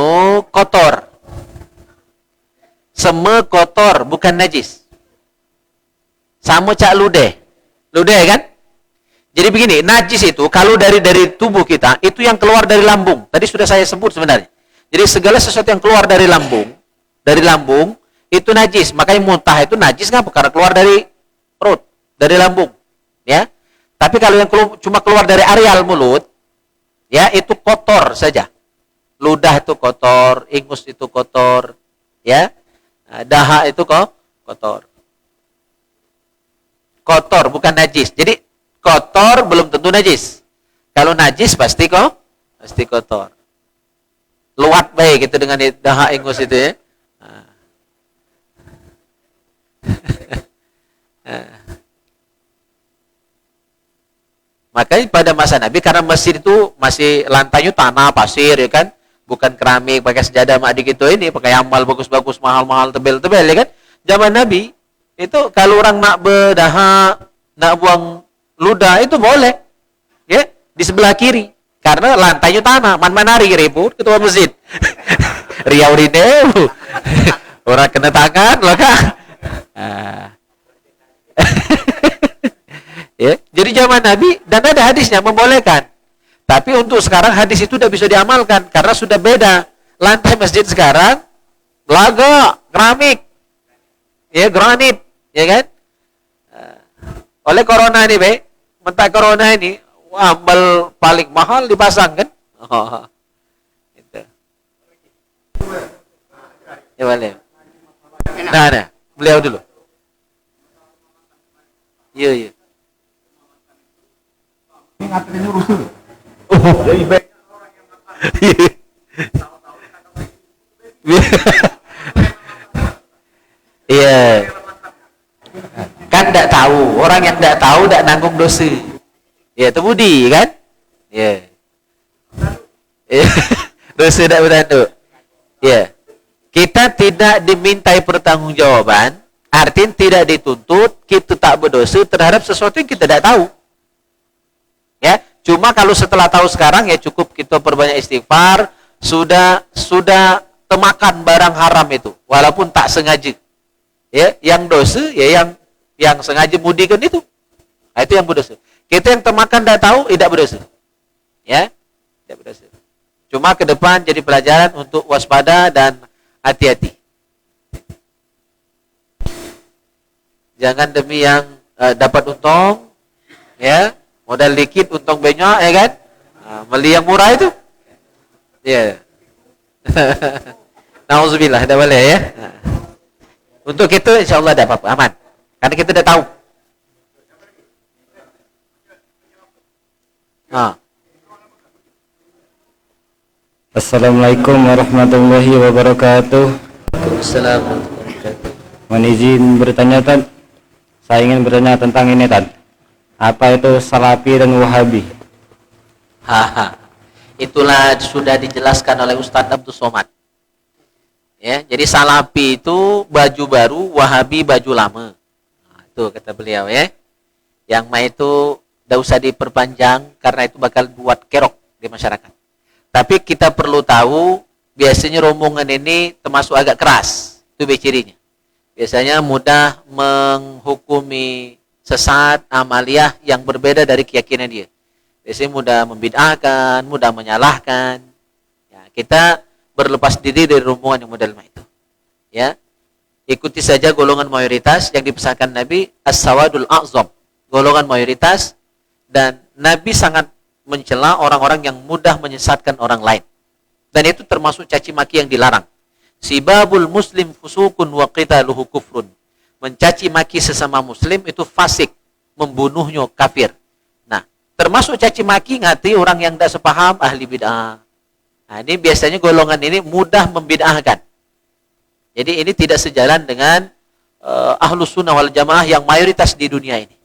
kotor. Seme kotor, bukan najis. Sama cak ludeh. Ludeh kan? Jadi begini, najis itu kalau dari tubuh kita, itu yang keluar dari lambung. Tadi sudah saya sebut sebenarnya. Jadi segala sesuatu yang keluar dari lambung itu najis. Makanya muntah itu najis kan? Karena keluar dari perut, dari lambung. Ya. Tapi kalau yang cuma keluar dari areal mulut, ya, itu kotor saja. ludah itu kotor, ingus itu kotor, ya. Dahak itu kok kotor. Kotor bukan najis. Jadi kotor belum tentu najis. Kalau najis pasti kotor. Luat baik gitu dengan dahak ingus itu ya. Makanya pada masa Nabi, karena Mesir itu masih lantainya tanah, pasir ya kan, bukan keramik, pakai sejadah mak gitu ini, pakai amal bagus-bagus, mahal-mahal, tebel-tebel ya kan. Zaman Nabi itu kalau orang nak berdahak, nak buang ludah itu boleh, ya di sebelah kiri, karena lantainya tanah. Manari ribut ketua masjid, Riau Rine, orang kena tangan, loh kan. Ya, jadi zaman Nabi dan ada hadisnya membolehkan. Tapi untuk sekarang hadis itu sudah bisa diamalkan karena sudah beda. Lantai masjid sekarang laga, keramik, ya granit, ya kan? Oleh corona ini, mentah corona ini, amal paling mahal dipasang kan? Oh, itu. Ya boleh. Nah, beliau dulu. Iya. Ini ngapain rusuh? Oh, lebih baik orang yang makan. Iya. Kan tidak tahu, orang yang tidak tahu tidak nanggung dosa. Ya, itu budi kan? Ya. Dosa tidak bertanduk. Ya. Kita tidak dimintai pertanggungjawaban, artinya tidak dituntut kita tak berdosa terhadap sesuatu yang kita tidak tahu. Ya, cuma kalau setelah tahu sekarang ya cukup kita perbanyak istighfar, sudah temakan barang haram itu walaupun tak sengaja. Ya, yang dosa ya yang sengaja mudikan itu. Nah, itu yang berdosa. Kita yang temakan tidak tahu tidak berdosa. Ya, tidak berdosa. Cuma ke depan jadi pelajaran untuk waspada dan hati-hati. Jangan demi yang dapat untung, ya. Modal dikit, untung banyak, ya kan? Beli yang murah itu. Ya. Nauzubillah, tidak boleh ya. Untuk itu insya Allah tidak apa-apa, aman. Karena kita sudah tahu. Assalamualaikum warahmatullahi wabarakatuh. Assalamualaikum warahmatullahi wabarakatuh. Mohon izin bertanya, Tan. Saya ingin bertanya tentang ini, Tan. Apa itu Salafi dan Wahabi? Itulah sudah dijelaskan oleh Ustadz Abdul Somad. Ya, jadi Salafi itu baju baru, Wahabi baju lama. Nah, itu kata beliau ya. Yang mah itu tidak usah diperpanjang karena itu bakal buat kerok di masyarakat. Tapi kita perlu tahu biasanya rombongan ini termasuk agak keras. Itu cirinya. Biasanya mudah menghukumi sesat, amaliyah yang berbeda dari keyakinan dia. Biasanya mudah membid'ahkan, mudah menyalahkan. Ya, kita berlepas diri dari rombongan yang model itu. Ya, ikuti saja golongan mayoritas yang dipesankan Nabi, as-sawadul a'zam, golongan mayoritas, dan Nabi sangat mencela orang-orang yang mudah menyesatkan orang lain. Dan itu termasuk caci maki yang dilarang. Sibabul muslim fusukun wa qitaluhu kufrun. Mencaci maki sesama muslim itu fasik, membunuhnya kafir. Nah, termasuk caci maki ngati orang yang tidak sepaham, ahli bid'ah. Nah, ini biasanya golongan ini mudah membid'ahkan. Jadi ini tidak sejalan dengan ahlus sunnah wal jamaah yang mayoritas di dunia ini.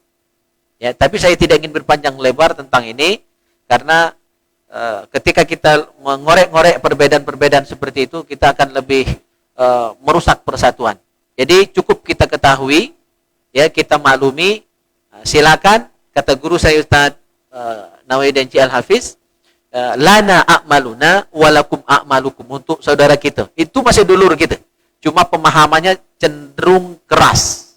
Ya, tapi saya tidak ingin berpanjang lebar tentang ini karena ketika kita mengorek-ngorek perbedaan-perbedaan seperti itu, kita akan lebih merusak persatuan. Jadi cukup kita ketahui, ya kita maklumi. Silakan kata guru saya Ustaz Nawawi Al-Hafiz, lana a'maluna walakum a'malukum, untuk saudara kita. Itu masih dulur kita. Cuma pemahamannya cenderung keras.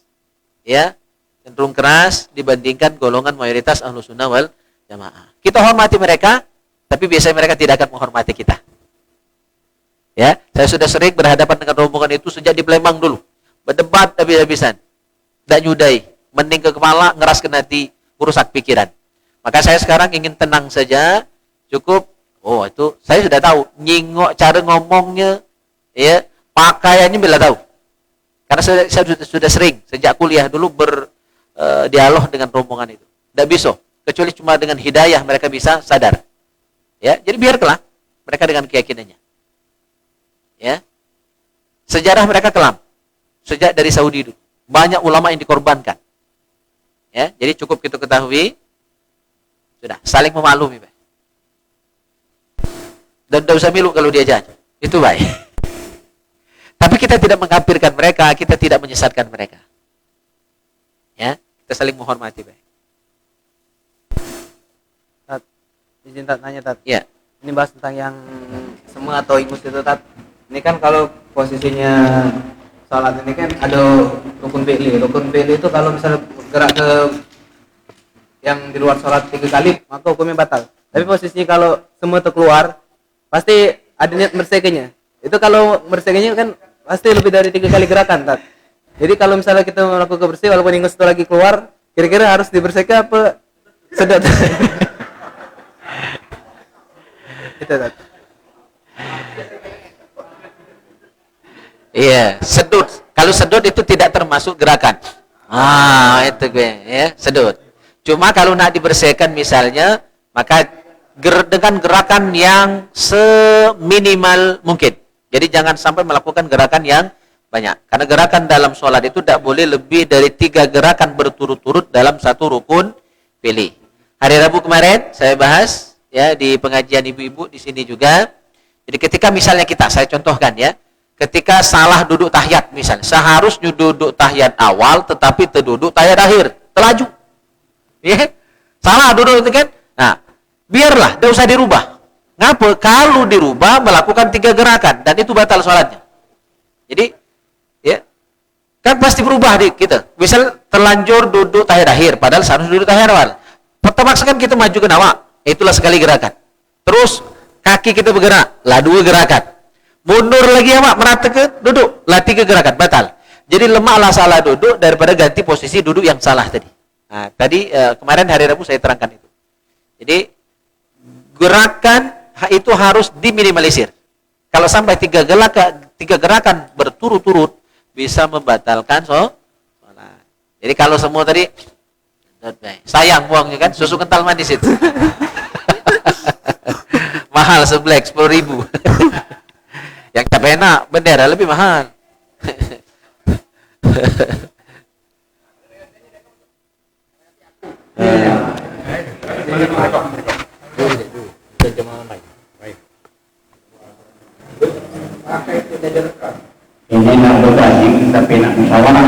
Ya, cenderung keras dibandingkan golongan mayoritas Ahlus Sunnah wal Jamaah. Kita hormati mereka, tapi biasanya mereka tidak akan menghormati kita. Ya, saya sudah sering berhadapan dengan rombongan itu sejak di Palembang dulu. Berdebat habis-habisan. Tak nyudai, mending ke kepala, ngeras ke hati, merusak pikiran. Maka saya sekarang ingin tenang saja, cukup Oh, itu saya sudah tahu. Nyingok cara ngomongnya, ya, pakaiannya bila tahu. Karena saya sudah sering sejak kuliah dulu berdialog dengan rombongan itu. Tidak bisa, kecuali cuma dengan hidayah mereka bisa sadar. Ya, jadi biarlah mereka dengan keyakinannya. Ya. Sejarah mereka kelam. Sejak dari Saudi dulu. Banyak ulama yang dikorbankan. Ya, jadi cukup kita ketahui sudah saling memaklumi, baik. Dan tidak usah milu kalau dia jahat. Itu baik. Tapi kita tidak mengkafirkan mereka, kita tidak menyesatkan mereka. Ya, kita saling menghormati, baik. Tat, izin Tat nanya Tat. Ya. Ini bahas tentang yang semua atau ingus itu Tat. Ini kan kalau posisinya salat ini kan ada rukun fi'li. Rukun fi'li itu kalau misalnya gerak ke yang di luar salat 3 kali maka hukumnya batal. Tapi posisinya kalau semua itu keluar pasti ada niat mersekenya. Itu kalau mersekenya kan pasti lebih dari 3 kali gerakan Tat. Jadi kalau misalnya kita melakukan bersih walaupun ingus itu lagi keluar, kira-kira harus dibersihkan apa sedot? Itu Tat. Iya, sedut. Kalau sedut itu tidak termasuk gerakan. Itu gue, ya, sedut. Cuma kalau nak dibersihkan misalnya, maka dengan gerakan yang seminimal mungkin. Jadi jangan sampai melakukan gerakan yang banyak. Karena gerakan dalam sholat itu tidak boleh lebih dari 3 gerakan berturut-turut dalam satu rukun fi'li. Hari Rabu kemarin saya bahas ya di pengajian ibu-ibu di sini juga. Jadi ketika misalnya saya contohkan ya. Ketika salah duduk tahiyat misalnya, seharusnya duduk tahiyat awal tetapi terduduk tahiyat akhir, terlaju. Ya? Salah duduk itu kan? Nah, biarlah, tidak usah dirubah. Ngapa? Kalau dirubah melakukan 3 gerakan dan itu batal sholatnya. Jadi, ya, kan pasti berubah di kita. Misal terlanjur duduk tahiyat akhir, padahal seharusnya duduk tahiyat awal. Terpaksa kan kita maju ke nawak, itulah sekali gerakan. Terus kaki kita bergerak, lah 2 gerakan. Mundur lagi ya Mak, merata ke duduk, lah 3 gerakan, batal. Jadi lemaklah salah duduk daripada ganti posisi duduk yang salah tadi. Nah, tadi kemarin hari Rabu saya terangkan itu. Jadi gerakan itu harus diminimalisir. Kalau sampai 3 gerakan berturut-turut bisa membatalkan sholat. Jadi kalau semua tadi sayang buangnya kan, susu kental manis itu. Mahal seblek 10.000. Yang capek enak, bendera lebih mahal. Ini nak berkaji tapi nak musyawarah.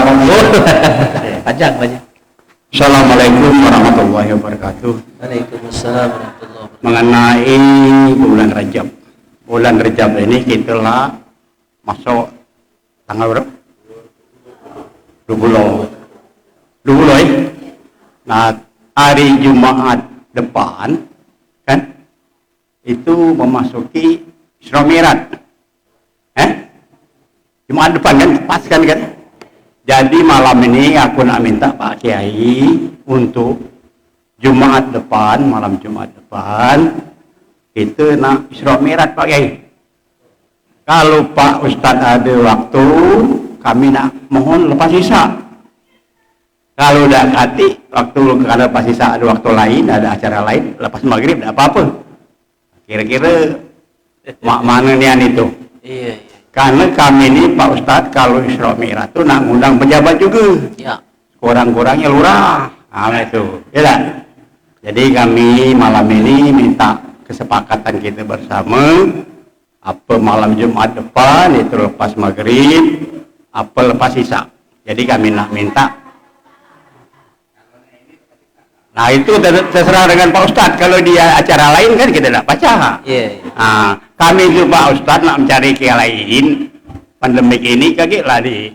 Panjang banyak. Assalamualaikum warahmatullahi wabarakatuh. Waalaikumsalam warahmatullahi wabarakatuh. Mengenai bulan Rajab. Bulan Rajab ini kita lah masuk tanggal berapa? 20. Nah, hari Jumat depan kan itu memasuki Isra Mi'raj. Jumat depan kan pas kan? Jadi malam ini aku nak minta Pak Kiai untuk Jumat depan, malam Jumat depan itu nak Isra Mi'raj Pak Kiai. Kalau Pak Ustadz ada waktu, kami nak mohon lepas sisa. Kalau udah kati, waktu karena lepas sisa ada waktu lain, ada acara lain, lepas maghrib tidak apa-apa. Kira-kira mana nian itu? Iya. Karena kami ini Pak Ustadz kalau Isra Mi'raj itu nak ngundang pejabat juga. Ya. Kurang-kurangnya lurah. Nah itu, ya tak? Jadi kami malam ini minta kesepakatan kita bersama apa malam Jumat depan itu lepas maghrib apa lepas isya. Jadi kami nak minta, nah itu terserah dengan Pak Ustadz. Kalau dia acara lain kan kita tidak baca. Iya. Nah, kami itu Pak Ustadz nak mencari kiai lain, pandemik ini kaget lah di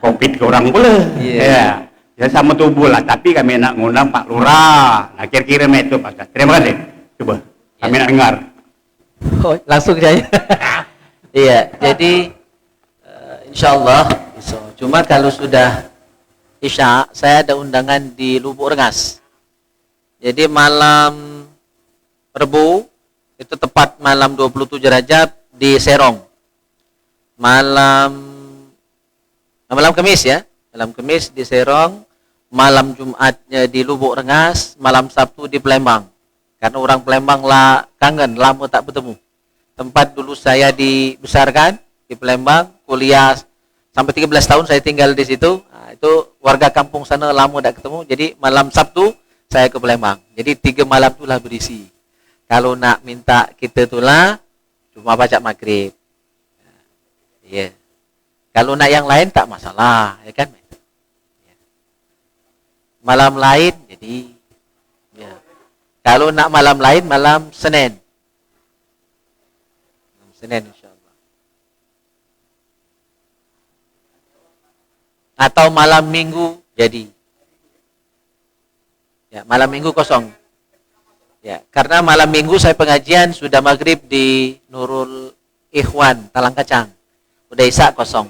COVID kurang pula. Ya. Ya sama tubuh lah, tapi kami nak ngundang Pak Lurah. Nah kira-kira itu Pak Ustadz. Terima kasih. Coba kami nak dengar. Oh, langsung saya. Iya, jadi insyaallah bisa. Cuma kalau sudah Isya, saya ada undangan di Lubuk Rengas. Jadi malam Rebu Itu tepat malam 27 Rajab di Serong. Malam Kamis ya. Malam Kamis di Serong, malam Jumatnya di Lubuk Rengas, malam Sabtu di Palembang. Karena orang Palembang lah kangen, lama tak bertemu. Tempat dulu saya dibesarkan di Palembang, kuliah sampai 13 tahun saya tinggal di situ. Nah, itu warga kampung sana lama tak ketemu. Jadi malam Sabtu saya ke Palembang. Jadi 3 malam itulah berisi. Kalau nak minta kita itulah cuma baca maghrib. Ya. Kalau nak yang lain tak masalah, ya kan? Ya. Malam lain, jadi ya. Kalau nak malam lain, malam Senin. Malam Senin insyaallah. Atau malam Minggu, jadi. Ya, malam Minggu kosong. Ya, karena malam Minggu saya pengajian sudah maghrib di Nurul Ikhwan, Talang Kacang. Udah Isya kosong.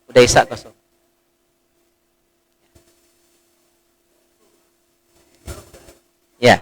Udah Isya kosong. Ya.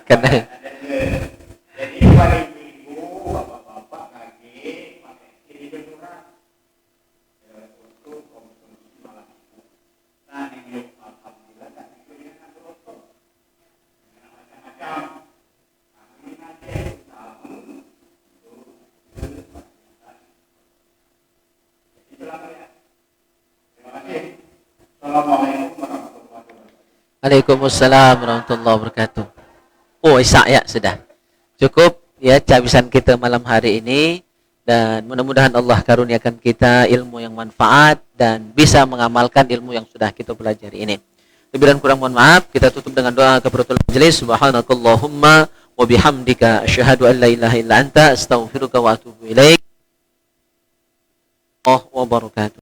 Karena Waalaikumsalam warahmatullahi wabarakatuh. Oh, Isya ya sudah. Cukup ya cabisan kita malam hari ini, dan mudah-mudahan Allah karuniakan kita ilmu yang manfaat dan bisa mengamalkan ilmu yang sudah kita pelajari ini. Lebih dan kurang mohon maaf. Kita tutup dengan doa kafaratul majelis. Subhanakallahumma wa bihamdika asyhadu an la ilaha illa anta astaghfiruka wa atubu ilaik. Wabarakatuh.